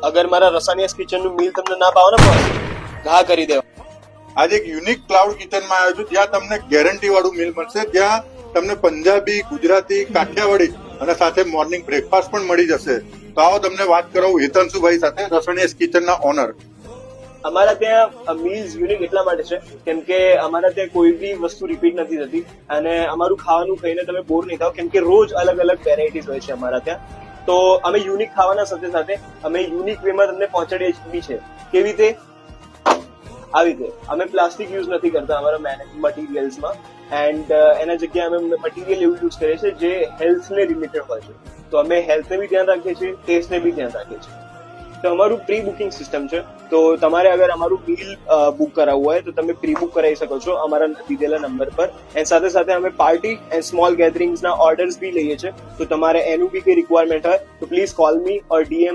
અગર મારા રસાનિયાસ કિચનનું મીલ તમને ના ભાવે ને બોસ, ઘા કરી દેવા. આજે એક યુનિક ક્લાઉડ કિચનમાં આવ્યો છું, જ્યાં તમને ગેરંટી વાળું મીલ મળશે, જ્યાં તમને પંજાબી, ગુજરાતી, કાઠિયાવાડી અને સાથે મોર્નિંગ બ્રેકફાસ્ટ પણ મળી જશે. તો આવો તમને વાત કરાવું હેતનસુભાઈ સાથે, રસણીયસ કિચનના ઓનર. અમારા ત્યાં મીલ્સ યુનિક એટલા માટે છે કેમ કે અમારા ત્યાં કોઈ બી વસ્તુ રિપીટ નથી થતી અને અમારું ખાવાનું ખાઈને તમે બોર નહીં થાવ, કેમ કે રોજ અલગ અલગ વેરાયટીઝ હોય છે અમારા ત્યાં. તો અમે યુનિક ખાવાના સાથે સાથે અમે યુનિક વેમાં તમને પહોંચાડીએ બી છે. કેવી રીતે? આવી રીતે અમે પ્લાસ્ટિક યુઝ નથી કરતા અમારા મટીરિયલ્સમાં, એન્ડ એના જગ્યાએ અમે મટીરિયલ એવું યુઝ કરીએ છીએ જે હેલ્થને રિલેટેડ હોય છે. તો અમે હેલ્થને બી ધ્યાન રાખીએ છીએ, ટેસ્ટને બી ધ્યાન રાખીએ છીએ. તો અમારું પ્રી બુકિંગ સિસ્ટમ છે. તો તમારે અગર અમારું મીલ બુક કરાવવું હોય તો તમે પ્રી બુક કરાવી શકો છો અમારા દીધેલા નંબર પર. એન્ડ સાથે સાથે અમે પાર્ટી એન્ડ સ્મોલ ગેધરિંગ્સના ઓર્ડર્સ બી લઈએ છીએ. તો તમારે એનું બી કઈ રિક્વાયરમેન્ટ હોય તો please call me or DM